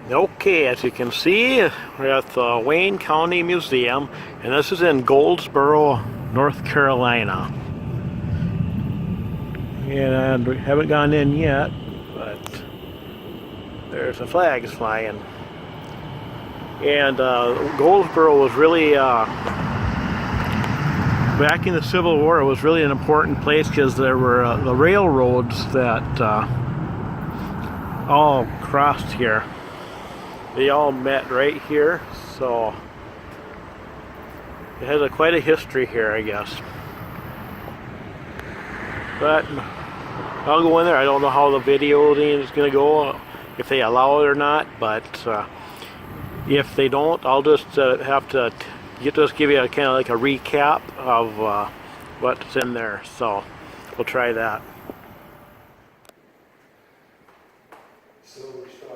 Okay, as you can see, we're at the Wayne County Museum, and this is in Goldsboro, North Carolina. And we haven't gone in yet, but there's the flags flying. And Goldsboro was really, back in the Civil War, it was really an important place because there were the railroads that all crossed here. They all met right here, so it has quite a history here, I guess. But I'll go in there. I don't know how the video is going to go, if they allow it or not, but if they don't, I'll just have to just give you a kind of like a recap of what's in there. So we'll try that. Silver Star.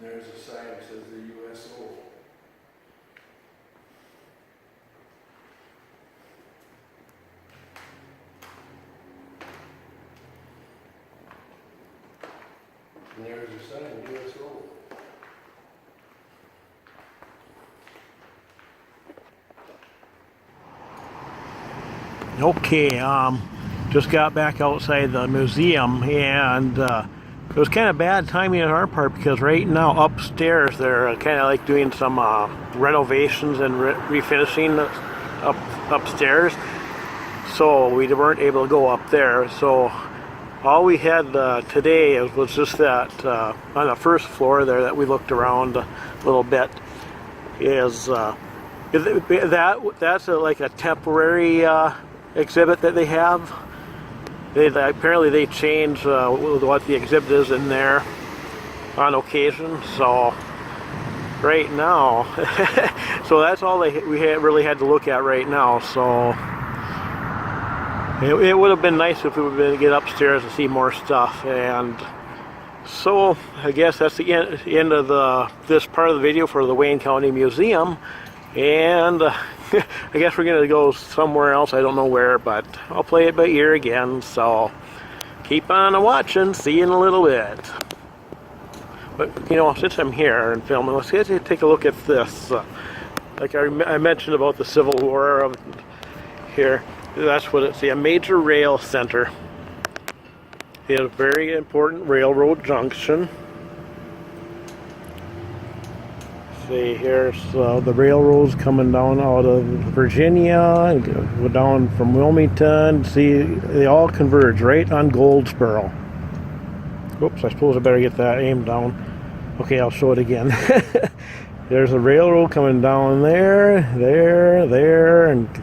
There's a sign that says the USO. And there's a sign, USO. Okay, just got back outside the museum, and it was kind of bad timing on our part because right now upstairs they're kind of like doing some renovations and refinishing upstairs, so we weren't able to go up there. So all we had today was just that on the first floor there that we looked around a little bit. That's like a temporary exhibit that they have. Apparently they change what the exhibit is in there on occasion. So right now, so that's all we really had to look at right now. So it would have been nice if we would have been able to get upstairs and see more stuff. And so I guess that's the end of this part of the video for the Wayne County Museum. And I guess we're going to go somewhere else. I don't know where, but I'll play it by ear again. So keep on watching. See you in a little bit. But, you know, since I'm here and filming, let's take a look at this. Like I mentioned about the Civil War here. That's what it's, a major rail center. It's a very important railroad junction. See, here's the railroads coming down out of Virginia and go down from Wilmington. See, they all converge right on Goldsboro. Oops, I suppose I better get that aimed down. Okay, I'll show it again. There's a railroad coming down there, and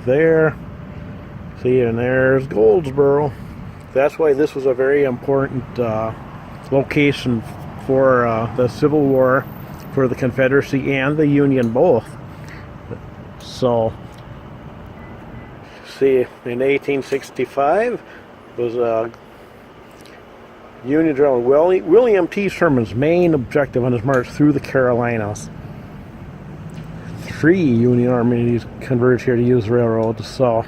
there. See, and there's Goldsboro. That's why this was a very important location for the Civil War, for the Confederacy and the Union both. So, see, in 1865 was Union General William T. Sherman's main objective on his march through the Carolinas. 3 Union armies converged here to use railroads. So,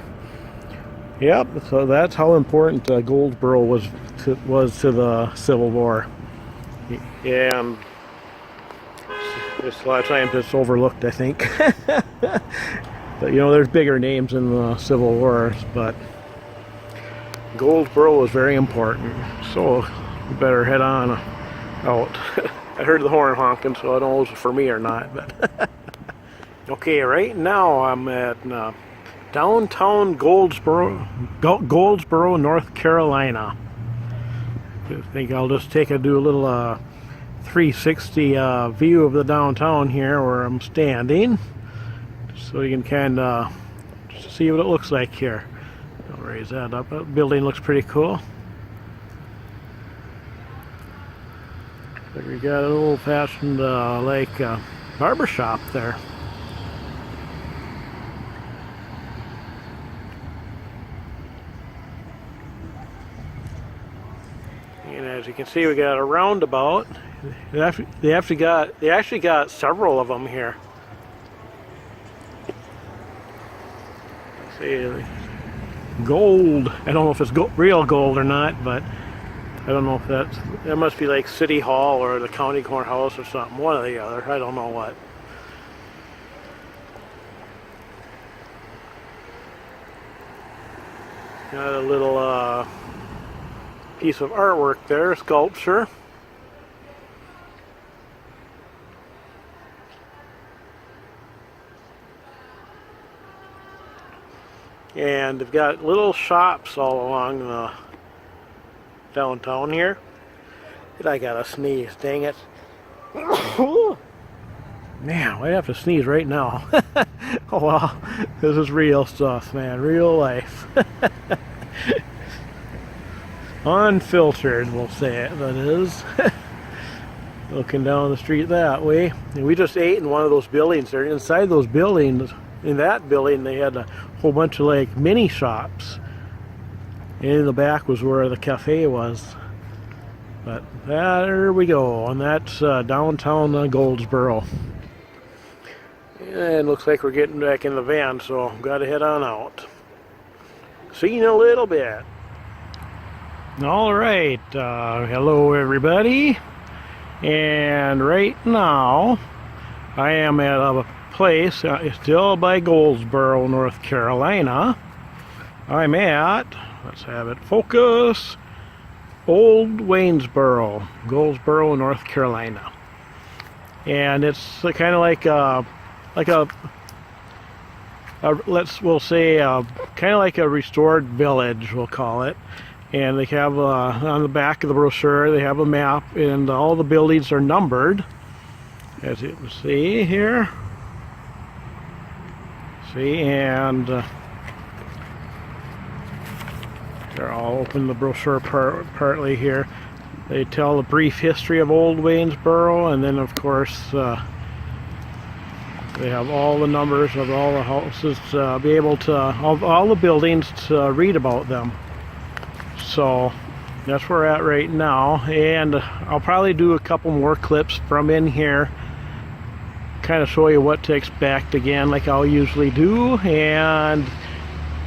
yep. So that's how important Goldsboro was to the Civil War. And a lot of times it's overlooked, I think. But you know, there's bigger names in the Civil War, but Goldsboro was very important. So we better head on out. I heard the horn honking, so I don't know if it's for me or not. But okay, right now I'm at downtown Goldsboro, North Carolina. I think I'll just do a little 360 view of the downtown here where I'm standing, so you can kind of see what it looks like here. I'll raise that up. That building looks pretty cool. But we got an old-fashioned barber shop there. And as you can see, we got a roundabout. They actually got several of them here. Let's see, gold. I don't know if it's real gold or not, but I don't know if that must be like City Hall or the county courthouse or something. One or the other. I don't know what. Got a little piece of artwork there, sculpture. And they've got little shops all along the downtown here. And I gotta sneeze, dang it. Man, I have to sneeze right now. Oh wow, this is real stuff, man, real life. Unfiltered, we'll say it, that is. Looking down the street that way. And we just ate in one of those buildings there. Inside those buildings, in that building, they had a whole bunch of like mini shops. And in the back was where the cafe was. But there we go, and that's downtown Goldsboro. And looks like we're getting back in the van, so I've got to head on out. See you in a little bit. All right, hello everybody. And right now, I am at a place still by Goldsboro, North Carolina. I'm at, let's have it focus, Old Waynesborough, Goldsboro, North Carolina. And it's kind of like a we'll say kind of like a restored village, we'll call it. And they have on the back of the brochure, they have a map, and all the buildings are numbered, as you can see here. See, and I'll open the brochure partly here. They tell the brief history of Old Waynesboro, and then of course they have all the numbers of all the houses to be able to, all the buildings to read about them. So that's where we're at right now, and I'll probably do a couple more clips from in here, kind of show you what to expect again, like I'll usually do, and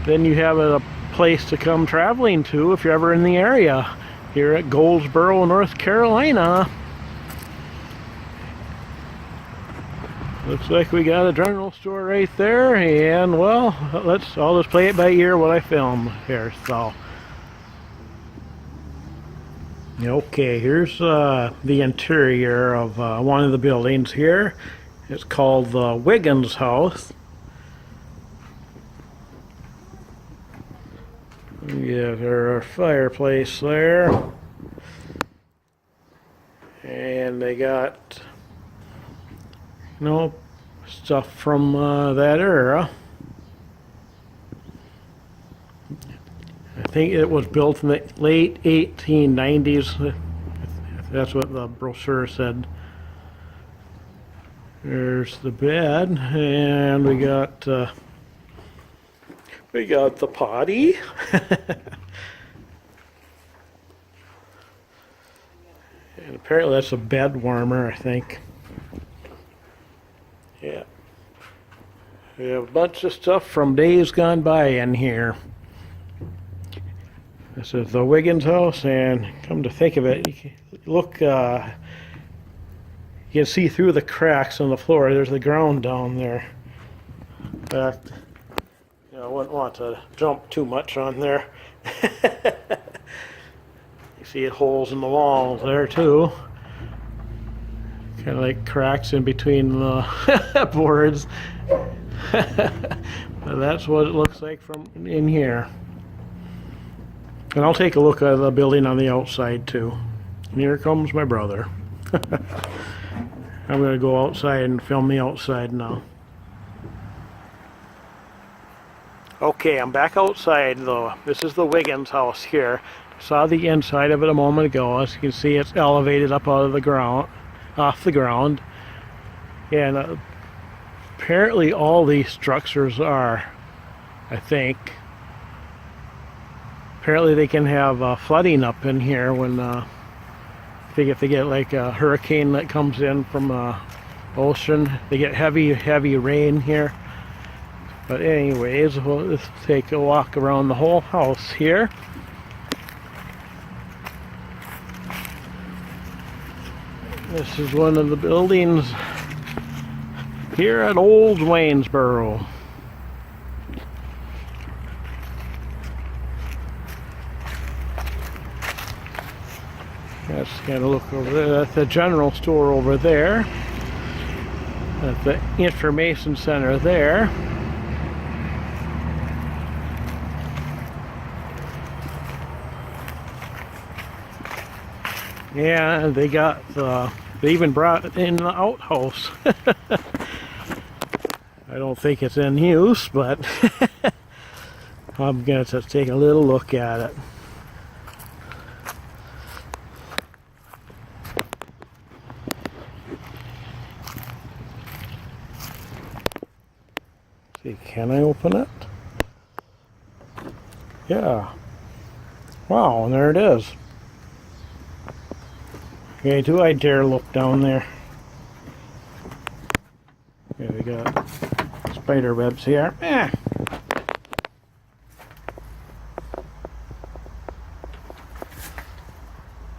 then you have a place to come traveling to if you're ever in the area here at Goldsboro, North Carolina. Looks like we got a general store right there, and well, I'll just play it by ear what I filmed here. So okay, here's the interior of one of the buildings here. It's called the Wiggins House. Yeah, there's a fireplace there. And they got, stuff from that era. I think it was built in the late 1890s. That's what the brochure said. There's the bed, and we got the potty. And apparently that's a bed warmer, I think. Yeah. We have a bunch of stuff from days gone by in here. This is the Wiggins house, and come to think of it, you can look, you can see through the cracks on the floor. There's the ground down there. In fact, I wouldn't want to jump too much on there. You see holes in the walls there too. Kind of like cracks in between the boards. But that's what it looks like from in here. And I'll take a look at the building on the outside too. And here comes my brother. I'm going to go outside and film the outside now. Okay, I'm back outside though. This is the Wiggins house here. Saw the inside of it a moment ago. As you can see, it's elevated up out of the ground, off the ground. And apparently all these structures are, I think, apparently they can have flooding up in here when if they get like a hurricane that comes in from the ocean. They get heavy rain here. But anyways, we'll just take a walk around the whole house here. This is one of the buildings here at Old Waynesborough. Let's kind of look over there. That's the general store over there. That's the information center there. Yeah, they got they even brought in the outhouse. I don't think it's in use, but I'm gonna just take a little look at it. See, can I open it? Yeah. Wow, and there it is. Okay, do I dare look down there? Okay, we got spider webs here.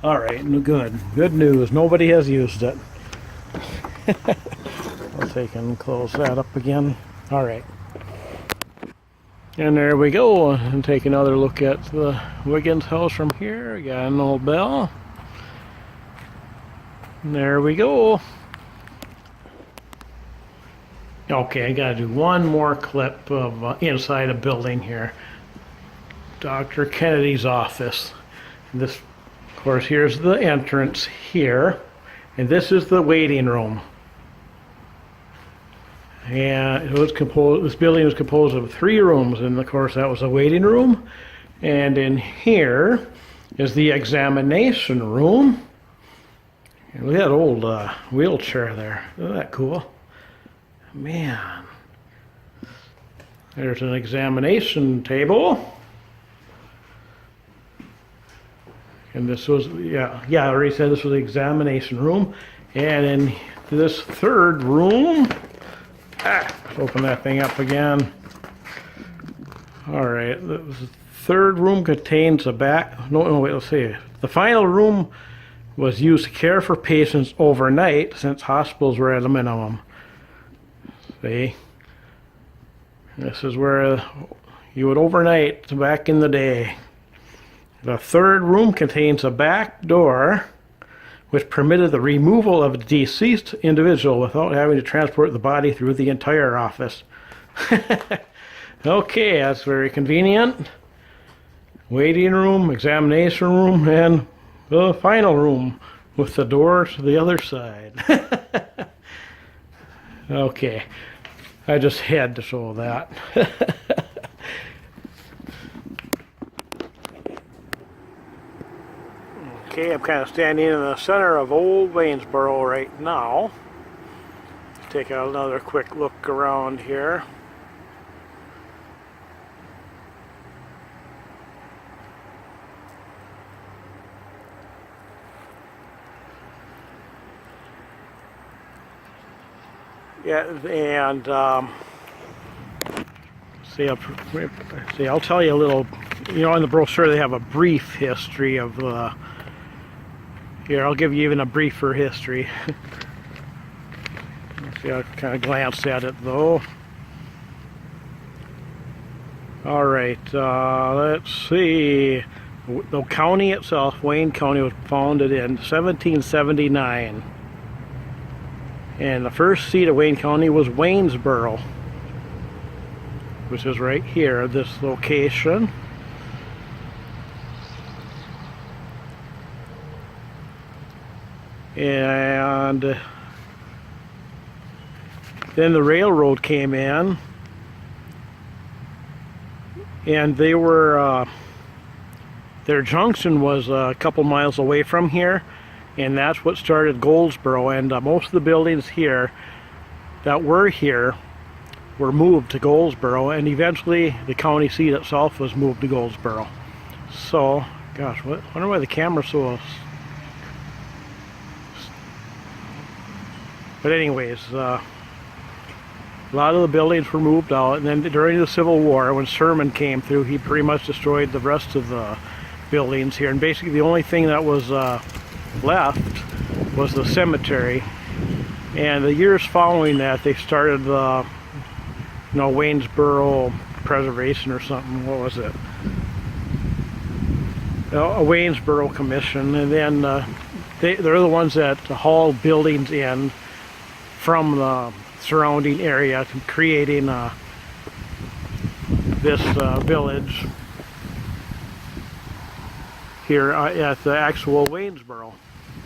Alright, good news. Nobody has used it. Let's take and close that up again. Alright. And there we go. And take another look at the Wiggins house from here. We got an old bell. And there we go. Okay, I gotta do one more clip of inside a building here. Dr. Kennedy's office. And this, of course, here's the entrance here. And this is the waiting room. And it was composed, this building was composed of 3 rooms, and of course that was a waiting room. And in here is the examination room. And look at that old wheelchair there. Isn't that cool? Man. There's an examination table. And this was, yeah, I already said this was the examination room. And in this third room, let's open that thing up again. All right, the third room contains a wait, let's see. The final room was used to care for patients overnight since hospitals were at a minimum. See? This is where you would overnight back in the day. The third room contains a back door which permitted the removal of a deceased individual without having to transport the body through the entire office. Okay, that's very convenient. Waiting room, examination room, and the final room with the door to the other side. Okay, I just had to show that. Okay, I'm kind of standing in the center of Old Waynesboro right now. Let's take another quick look around here. Yeah, and I'll tell you a little, in the brochure they have a brief history of here, I'll give you even a briefer history. See, I kind of glanced at it though. Alright, let's see. The county itself, Wayne County, was founded in 1779. And the first seat of Wayne County was Waynesborough, which is right here, this location. And then the railroad came in, and they their junction was a couple miles away from here, and that's what started Goldsboro. And most of the buildings here that were here were moved to Goldsboro, and eventually the county seat itself was moved to Goldsboro. So, gosh, I wonder why the camera's so... But anyways, a lot of the buildings were moved out, and then during the Civil War, when Sherman came through, he pretty much destroyed the rest of the buildings here, and basically the only thing that was left was the cemetery. And the years following that, they started the Waynesborough Preservation or something. What was it? A Waynesborough Commission, and then they're the ones that haul buildings in from the surrounding area, creating this village here at the actual Waynesboro.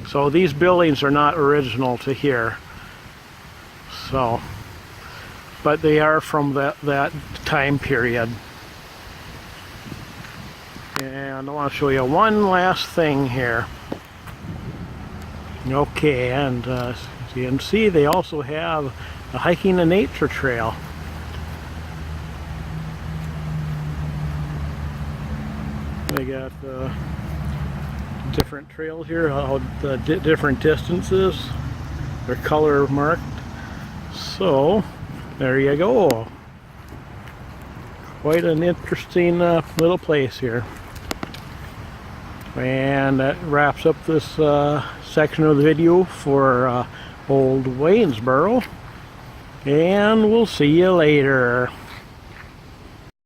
So these buildings are not original to here. So, but they are from that time period. And I want to show you one last thing here. Okay, and as you can see, they also have a hiking and nature trail. They got different trails here, the different distances. They're color marked. So, there you go. Quite an interesting little place here. And that wraps up this section of the video for Old Waynesboro. And we'll see you later.